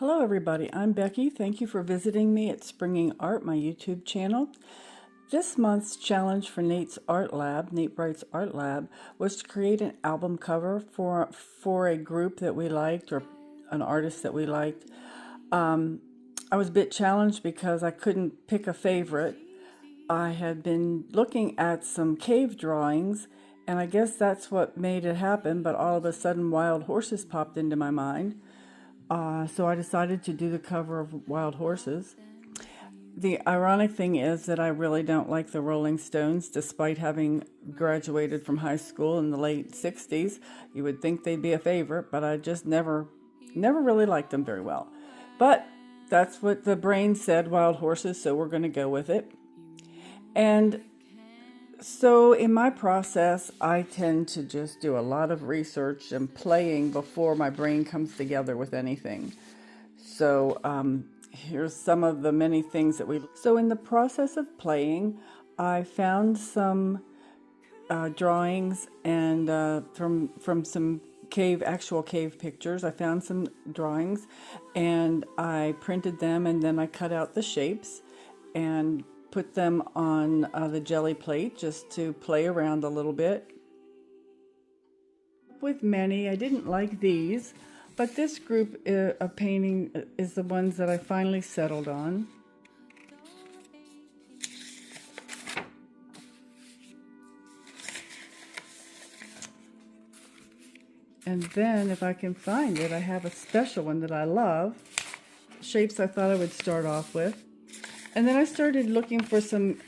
Hello everybody, I'm Becky. Thank you for visiting me at Springing Art, my YouTube channel. This month's challenge for Nate Bright's Art Lab, was to create an album cover for a group that we liked or an artist that we liked. I was a bit challenged because I couldn't pick a favorite. I had been looking at some cave drawings, and I guess that's what made it happen, but all of a sudden Wild Horses popped into my mind. So I decided to do the cover of Wild Horses. The ironic thing is that I really don't like the Rolling Stones, despite having graduated from high school in the late 60s. You would think they'd be a favorite, but I just never really liked them very well. But that's what the brain said, Wild Horses, so we're going to go with it. And so in my process, I tend to just do a lot of research and playing before my brain comes together with anything. So here's some of the many things that So in the process of playing, I found some drawings and from some actual cave pictures. I found some drawings and I printed them, and then I cut out the shapes and put them on the jelly plate just to play around a little bit. With many, I didn't like these, but this group of painting is the ones that I finally settled on. And then if I can find it, I have a special one that I love. Shapes I thought I would start off with. And then I started looking for some,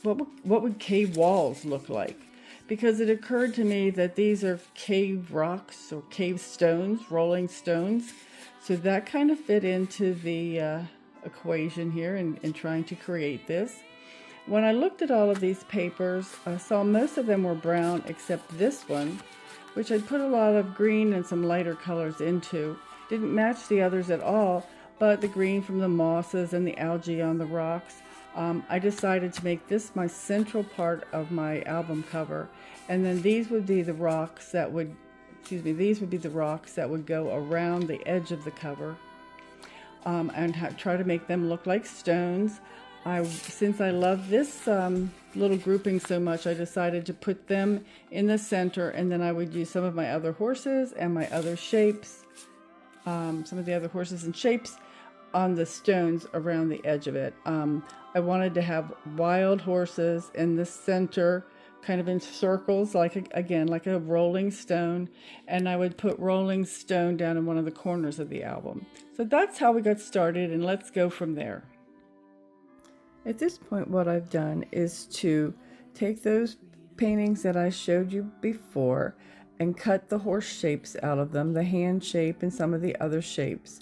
what would cave walls look like? Because it occurred to me that these are cave rocks or cave stones, rolling stones. So that kind of fit into the equation here in trying to create this. When I looked at all of these papers, I saw most of them were brown except this one, which I put a lot of green and some lighter colors into. Didn't match the others at all, but the green from the mosses and the algae on the rocks. I decided to make this my central part of my album cover, and then these would be the rocks that would, go around the edge of the cover, and try to make them look like stones. Since I love this little grouping so much, I decided to put them in the center, and then I would use some of my other horses and my other shapes, some of the other horses and shapes on the stones around the edge of it. I wanted to have wild horses in the center, kind of in circles, like a rolling stone, and I would put rolling stone down in one of the corners of the album. So that's how we got started, and let's go from there. At this point, what I've done is to take those paintings that I showed you before and cut the horse shapes out of them, the hand shape and some of the other shapes.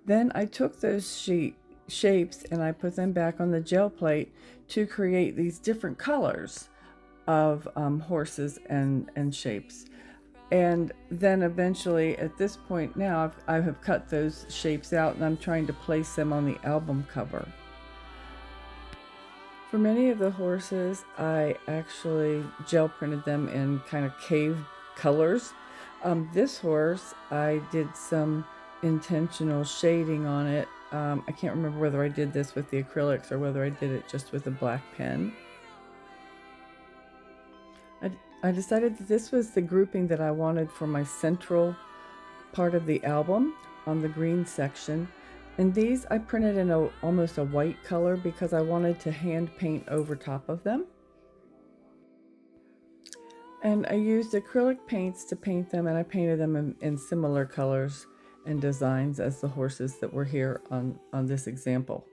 Then I took those shapes and I put them back on the gel plate to create these different colors of horses and shapes. And then eventually, at this point now, I have cut those shapes out and I'm trying to place them on the album cover. For many of the horses, I actually gel printed them in kind of cave colors. This horse, I did some intentional shading on it. I can't remember whether I did this with the acrylics or whether I did it just with a black pen. I decided that this was the grouping that I wanted for my central part of the album on the green section. And these I printed in almost a white color because I wanted to hand paint over top of them. And I used acrylic paints to paint them, and I painted them in similar colors and designs as the horses that were here on this example.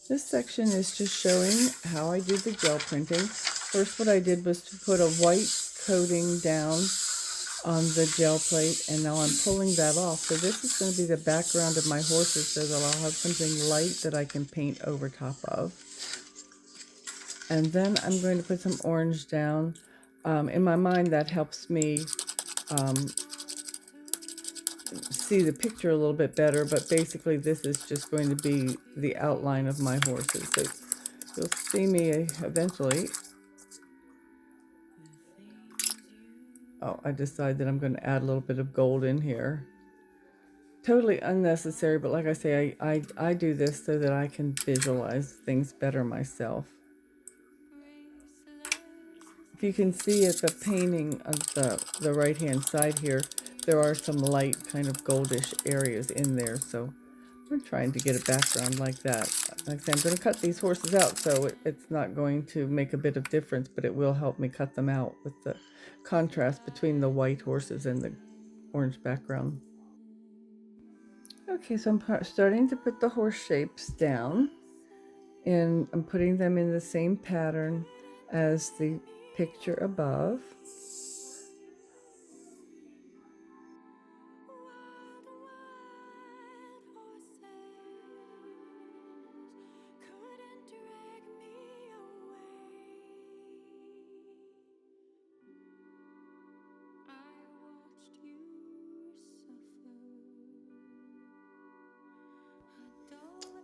This section is just showing how I did the gel printing. First, what I did was to put a white coating down on the gel plate, and now I'm pulling that off. So this is going to be the background of my horses, so that I'll have something light that I can paint over top of. And then I'm going to put some orange down. In my mind, that helps me see the picture a little bit better, but basically this is just going to be the outline of my horses. So you'll see me eventually. Oh, I decided that I'm going to add a little bit of gold in here. Totally unnecessary, but like I say, I do this so that I can visualize things better myself. If you can see at the painting of the right-hand side here, there are some light kind of goldish areas in there, so I'm trying to get a background like that. Like I said, I'm going to cut these horses out, so it's not going to make a bit of difference, but it will help me cut them out with the contrast between the white horses and the orange background. Okay, so I'm starting to put the horse shapes down, and I'm putting them in the same pattern as the picture above.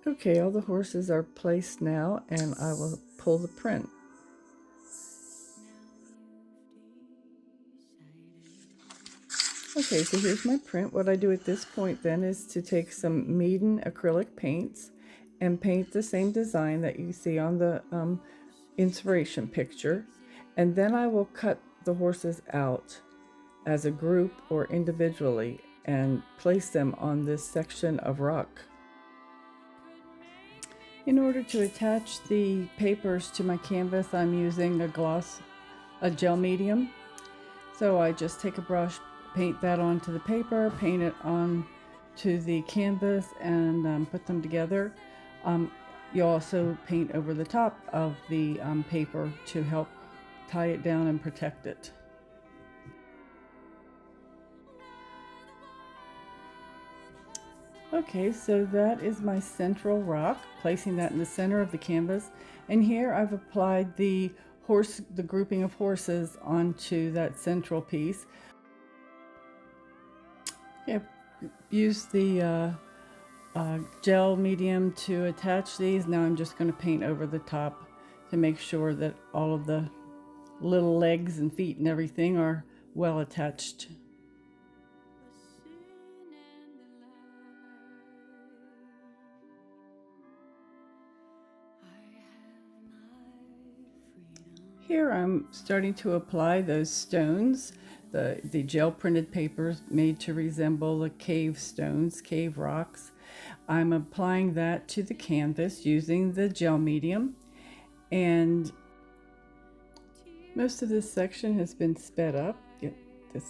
Okay, all the horses are placed now, and I will pull the print. Okay, so here's my print. What I do at this point then is to take some Meeden acrylic paints and paint the same design that you see on the inspiration picture. And then I will cut the horses out as a group or individually and place them on this section of rock. In order to attach the papers to my canvas, I'm using a gel medium. So I just take a brush, paint that onto the paper, paint it on to the canvas, and put them together. You also paint over the top of the paper to help tie it down and protect it. Okay, so that is my central rock, placing that in the center of the canvas. And here I've applied the grouping of horses onto that central piece. Yeah, use the gel medium to attach these. Now I'm just going to paint over the top to make sure that all of the little legs and feet and everything are well attached. Here I'm starting to apply those stones, the gel printed papers made to resemble the cave stones, cave rocks. I'm applying that to the canvas using the gel medium, and most of this section has been sped up. Get this.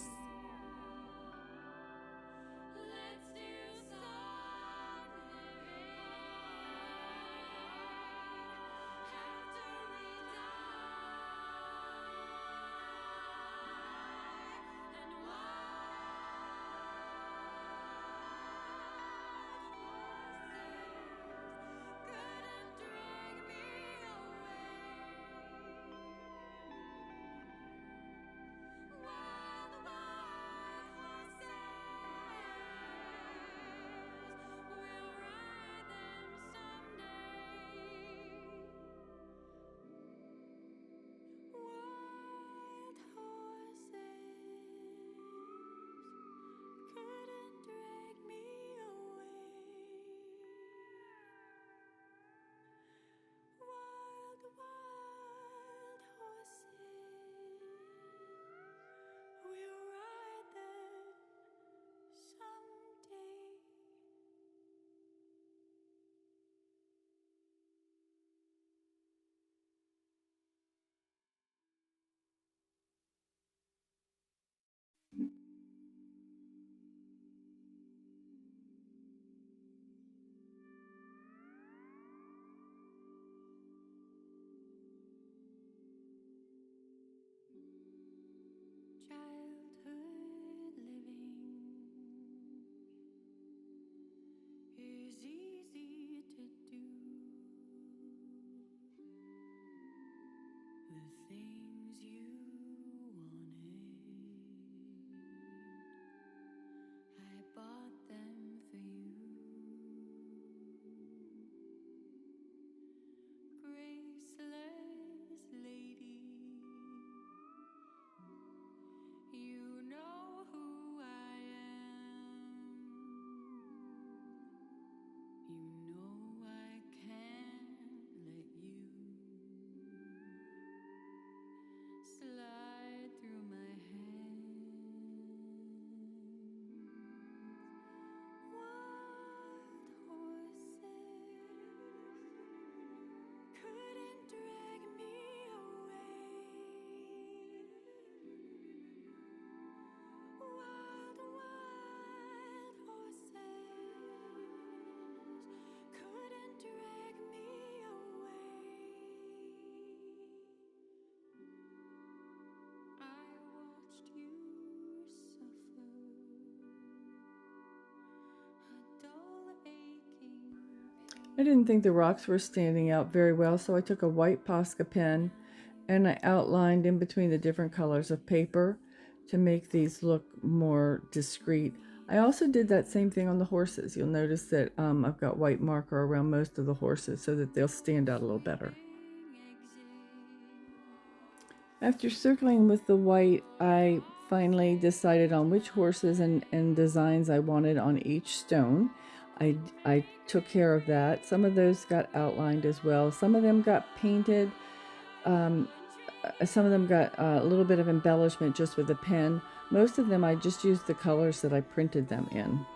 I didn't think the rocks were standing out very well, so I took a white Posca pen and I outlined in between the different colors of paper to make these look more discreet. I also did that same thing on the horses. You'll notice that I've got white marker around most of the horses so that they'll stand out a little better. After circling with the white, I finally decided on which horses and designs I wanted on each stone. I took care of that. Some of those got outlined as well. Some of them got painted. Some of them got a little bit of embellishment just with a pen. Most of them I just used the colors that I printed them in.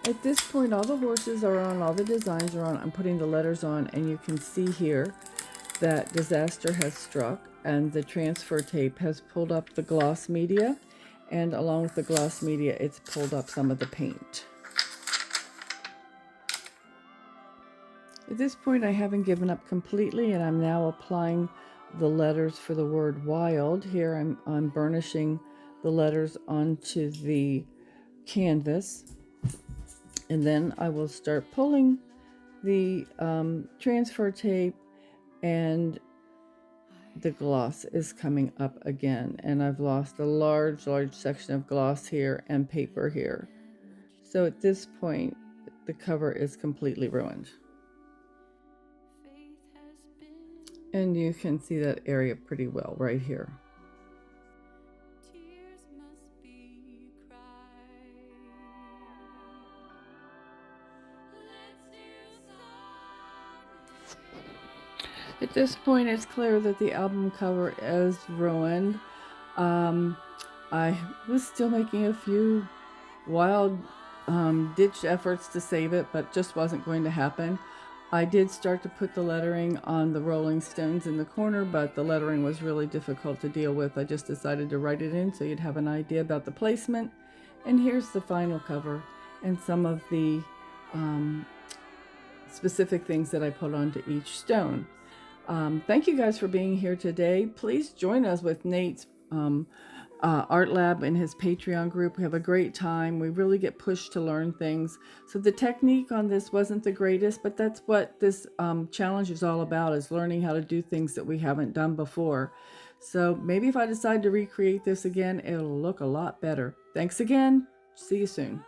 At this point, all the horses are on, all the designs are on. I'm putting the letters on, and you can see here that disaster has struck, and the transfer tape has pulled up the gloss media, and along with the gloss media, it's pulled up some of the paint. At this point, I haven't given up completely, and I'm now applying the letters for the word wild. Here, I'm burnishing the letters onto the canvas. And then I will start pulling the transfer tape, and the gloss is coming up again. And I've lost a large section of gloss here and paper here. So at this point, the cover is completely ruined. And you can see that area pretty well right here. At this point, it's clear that the album cover is ruined. I was still making a few wild ditch efforts to save it, but just wasn't going to happen. I did start to put the lettering on the Rolling Stones in the corner, but the lettering was really difficult to deal with. I just decided to write it in so you'd have an idea about the placement. And here's the final cover and some of the specific things that I put onto each stone. Thank you guys for being here today. Please join us with Nate's Art Lab in his Patreon group. We have a great time. We really get pushed to learn things. So the technique on this wasn't the greatest, but that's what this challenge is all about, is learning how to do things that we haven't done before. So maybe if I decide to recreate this again, it'll look a lot better. Thanks again. See you soon.